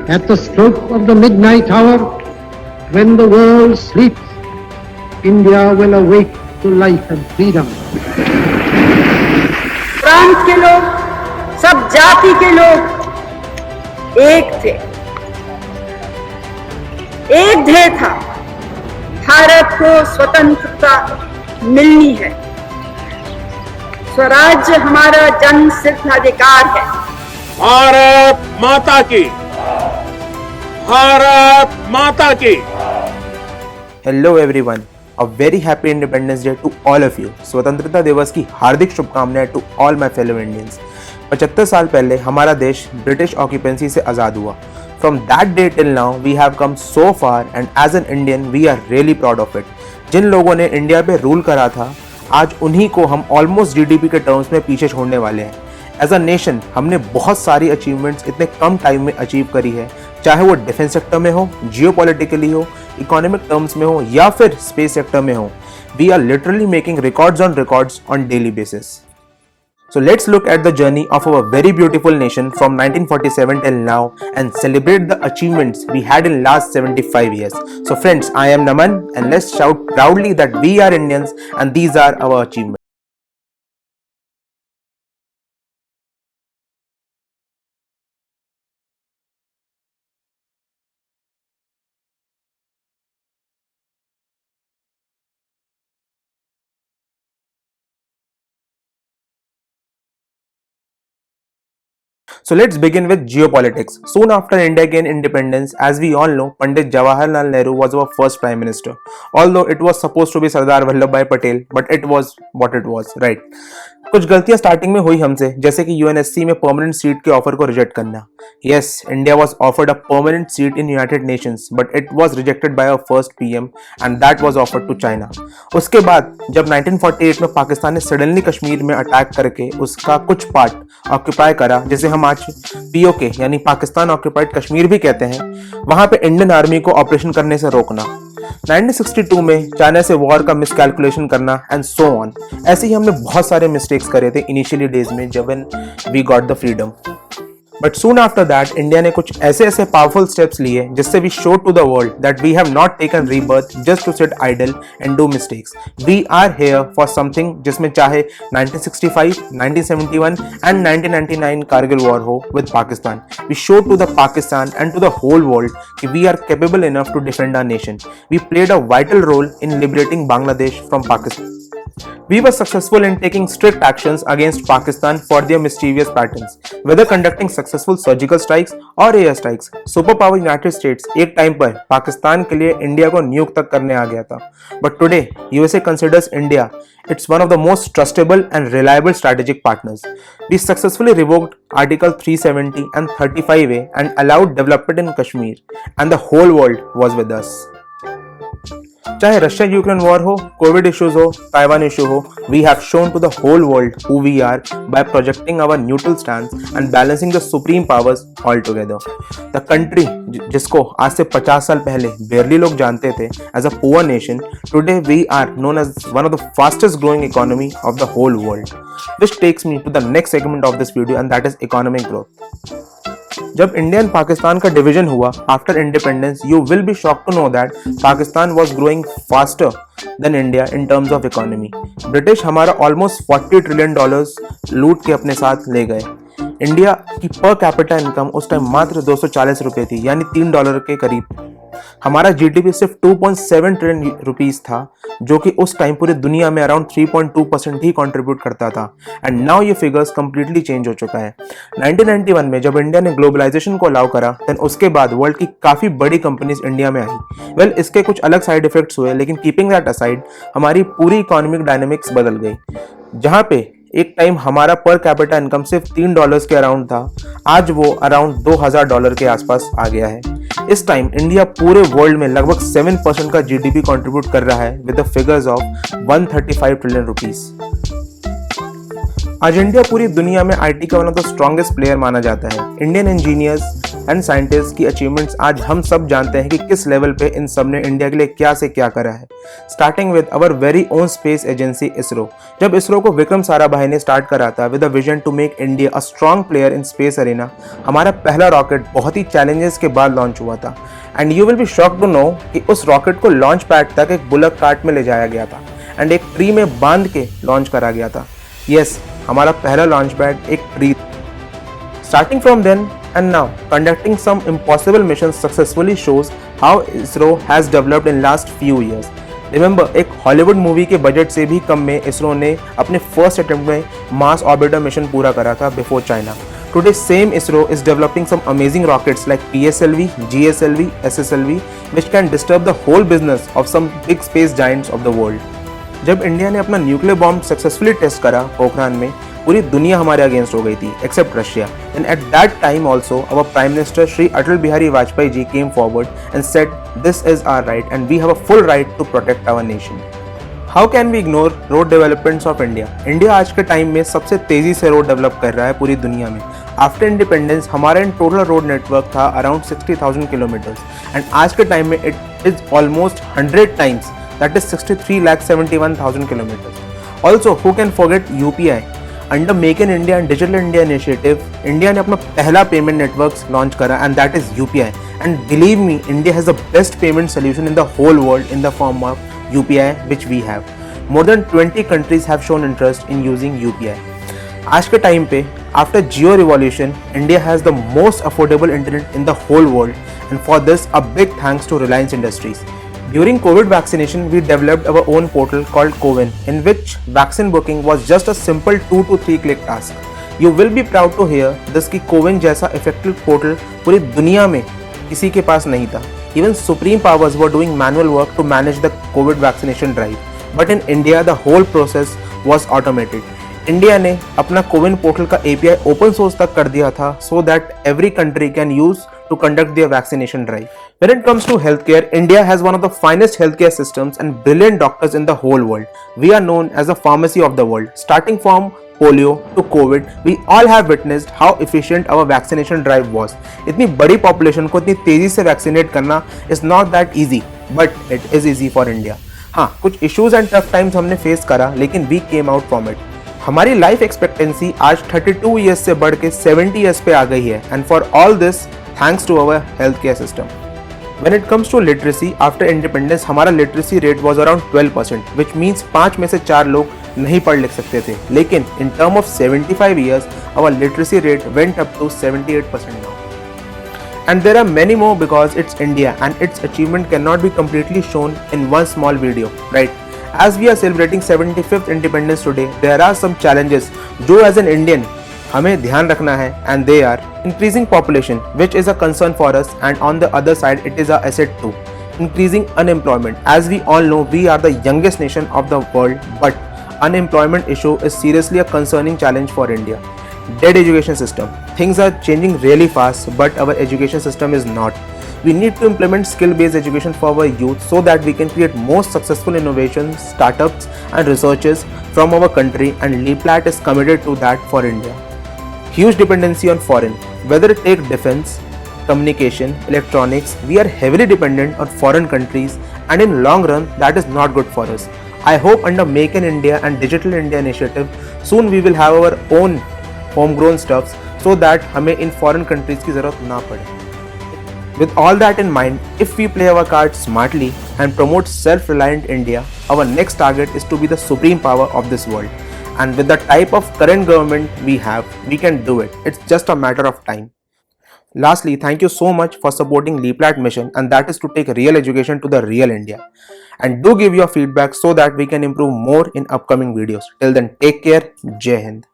At the stroke of the midnight hour, when the world sleeps, India will awake to life and freedom. प्रांत के लोग, सब जाति के लोग एक थे। एक ध्येय था, भारत को स्वतंत्रता मिलनी है। स्वराज्य हमारा जन्म सिद्ध अधिकार है। भारत माता की, भारत माता की। Hello everyone, a very happy independence day to all of you. स्वतंत्रता दिवस की हार्दिक शुभकामनाएं to all my fellow Indians. 75 साल पहले हमारा देश ब्रिटिश ऑक्यूपेंसी से आज़ाद हुआ। From that day till now we have come so far and as an Indian we are really proud of it. जिन लोगों ने इंडिया पे रूल करा था, आज उन्हीं को हम ऑलमोस्ट जीडीपी के टर्म्स में पीछे छोड़ने वाले हैं। एज अ नेशन हमने बहुत सारी अचीवमेंट्स इतने कम टाइम में अचीव करी है, चाहे वो डिफेंस सेक्टर में हो, जियोपॉलिटिकली हो, इकोनॉमिक टर्म्स में हो या फिर स्पेस सेक्टर में हो। We are literally making records on daily basis. So let's look at the journey of our very beautiful nation from 1947 till now and celebrate the achievements we had in last 75 years. So friends, I am Naman and let's shout proudly that we are Indians and these are our achievements. So let's begin with geopolitics. Soon after India gained independence, as we all know, Pandit Jawaharlal Nehru was our first Prime Minister. Although it was supposed to be Sardar Vallabhbhai Patel, but it was what it was, right? कुछ गलतियां starting में हुई हमसे, जैसे कि UNSC में permanent seat के offer को रिजेक्ट करना। Yes, India was offered a permanent seat in United Nations, but it was rejected by our first PM and that was offered to China. उसके बाद जब 1948 में पाकिस्तान ने सडनली कश्मीर में अटैक करके उसका कुछ पार्ट ऑक्यूपाई करा, जिसे हम आज पीओके यानी पाकिस्तान ऑक्यूपाइड कश्मीर भी कहते हैं, वहां पे इंडियन आर्मी को ऑपरेशन करने से रोकना। 1962 में चाइना से वॉर का मिसकैलकुलेशन करना एंड सो ऑन। ऐसे ही हमने बहुत सारे मिस्टेक्स करे थे इनिशियली डेज में जब we got the freedom. But soon after that India ने कुछ ऐसे पावरफुल स्टेप्स लिए जिससे we show to the world that we have not taken rebirth just to sit idle and do mistakes. We are here for something, जिसमें चाहे 1965, 1971 and 1999 Kargil war हो with Pakistan, we show to the Pakistan and to the whole world कि we are capable enough to defend our nation. We played a vital role in liberating Bangladesh from Pakistan. We were successful in taking strict actions against Pakistan for their mischievous patterns, whether conducting successful surgical strikes or air strikes. Superpower United States एक time पर पाकिस्तान के लिए India को न्यूक तक करने आ गया था, but today USA considers India it's one of the most trustable and reliable strategic partners. We successfully revoked Article 370 and 35A and allowed development in Kashmir, and the whole world was with us. चाहे Russia Ukraine war हो, covid issues हो, Taiwan issue हो, we have shown to the whole world who we are by projecting our neutral stand and balancing the supreme powers all together. The country जिसको आज से 50 साल पहले barely लोग जानते थे as a poor nation, today we are known as one of the fastest growing economy of the whole world, which takes me to the next segment of this video and that is economic growth. जब India and Pakistan का division हुआ after independence, you will be shocked to know that Pakistan was growing faster than India in terms of economy. British हमारा almost $40 trillion लूट के अपने साथ ले गए। इंडिया की पर कैपिटा इनकम उस टाइम मात्र 240 रुपए थी, यानी $3 के करीब। हमारा जीडीपी सिर्फ 2.7 ट्रिलियन रुपीस था, जो कि उस टाइम पूरी दुनिया में अराउंड 3.2% ही कंट्रीब्यूट करता था। एंड नाउ ये फिगर्स कंप्लीटली चेंज हो चुका है। 1991 में जब इंडिया ने ग्लोबलाइजेशन को अलाउ करा, देन उसके बाद वर्ल्ड की काफी बड़ी कंपनीज इंडिया में आई। वेल, इसके कुछ अलग साइड इफेक्ट्स हुए, लेकिन कीपिंग दैट असाइड हमारी पूरी इकोनॉमिक डायनेमिक्स बदल गई। जहां पे एक टाइम हमारा पर कैपिटा इनकम सिर्फ $3 के अराउंड था, आज वो अराउंड $2000 के आसपास आ गया है। इस टाइम इंडिया पूरे वर्ल्ड में लगभग 7% का जीडीपी कंट्रीब्यूट कर रहा है with the figures of 135 trillion rupees. आज इंडिया पूरी दुनिया में आईटी का one of the strongest player माना जाता है। इंडियन इंजीनियर्स एंड साइंटिस्ट की अचीवमेंट्स आज हम सब जानते हैं कि किस लेवल पे इन सब ने इंडिया के लिए क्या से क्या करा है। Starting with our very own space agency ISRO. जब इसरो को विक्रम साराभाई ने स्टार्ट करा था with a vision to make India a strong player in space arena, हमारा पहला रॉकेट बहुत ही चैलेंजेस के बाद लॉन्च हुआ था। And you will be shocked to know कि उस रॉकेट को लॉन्च पैड तक एक बुलक कार्ट में ले जाया गया था एंड एक ट्री में बांध के लॉन्च करा गया था। यस, हमारा पहला लॉन्च पैड एक tree. Starting from then and now, conducting some impossible missions successfully shows how ISRO has developed in last few years. Remember, एक हॉलीवुड मूवी के बजट से भी कम में इसरो ने अपने फर्स्ट अटेम्प्ट में मास ऑर्बिटर मिशन पूरा करा था before China. Today, same ISRO is developing some amazing rockets like PSLV, GSLV, SSLV, which can disturb the whole business of some big space giants of the world. जब India ने अपना nuclear bomb successfully test करा पोखरान में, पूरी दुनिया हमारे against हो गई थी except Russia. And at that time also our prime minister Shri Atal Bihari Vajpayee ji came forward and said this is our right and we have a full right to protect our nation. How can we ignore road developments of India? India आज के time में सबसे तेजी से road develop कर रहा है पूरी दुनिया में। आफ्टर इंडिपेंडेंस हमारा इन टोटल रोड नेटवर्क था अराउंड 60,000 किलोमीटर्स एंड आज के टाइम में it is almost 100 times, that is 63,71,000 kilometers. Also, who can forget UPI? Under Make in India and Digital India initiative, India ने अपना पहला payment network launch करा and that is UPI. And believe me, India has the best payment solution in the whole world in the form of UPI, which we have. More than 20 countries have shown interest in using UPI. आज के time पे after Jio revolution, India has the most affordable internet in the whole world, and for this a big thanks to Reliance Industries. During COVID vaccination, we developed our own portal called CoWIN, in which vaccine booking was just a simple 2 to 3 click task. You will be proud to hear this कि CoWIN जैसा effective portal पूरी दुनिया में किसी के पास नहीं था. Even supreme powers were doing manual work to manage the COVID vaccination drive. But in India, the whole process was automated. India ने अपना कोविन पोर्टल का API ओपन सोर्स तक कर दिया था so that every country can use to conduct their vaccination drive. When it comes to healthcare, India has one of the finest healthcare systems and brilliant doctors in the whole world. We are known as the pharmacy of the world. Starting from polio to COVID, we all have witnessed how efficient our vaccination drive was. इतनी बड़ी population को इतनी तेजी से vaccinate करना is not that easy, but it is easy for India. हाँ, कुछ issues and tough times हमने face करा, लेकिन we came out from it. हमारी लाइफ एक्सपेक्टेंसी आज 32 ईयर्स से बढ़ के 70 ईयर्स पे आ गई है and for all this thanks to our health care system. When it comes to literacy, after independence हमारा literacy rate was around 12%, which means 5 में से 4 लोग नहीं पढ़ लिख सकते थे। लेकिन in term of 75 years our literacy rate went up to 78% now. And there are many more because it's India and its achievement cannot be completely shown in one small video, right? As we are celebrating 75th independence today, there are some challenges जो as an Indian हमें ध्यान रखना है and they are increasing population which is a concern for us and on the other side it is a asset too. Increasing unemployment. As we all know, we are the youngest nation of the world but unemployment issue is seriously a concerning challenge for India. Dead education system. Things are changing really fast but our education system is not. We need to implement skill-based education for our youth so that we can create more successful innovations, startups and researchers from our country and LeapLat is committed to that for India. Huge dependency on foreign. Whether it take defense, communication, electronics, we are heavily dependent on foreign countries and in long run that is not good for us. I hope under Make in India and Digital India initiative soon we will have our own homegrown stuffs so that हमें in foreign countries की ज़रूरत ना पड़े. With all that in mind, if we play our cards smartly and promote self-reliant India, our next target is to be the supreme power of this world. And with the type of current government we have, we can do it. It's just a matter of time. Lastly, thank you so much for supporting LeapLat mission and that is to take real education to the real India. And do give your feedback so that we can improve more in upcoming videos. Till then, take care. Jai Hind.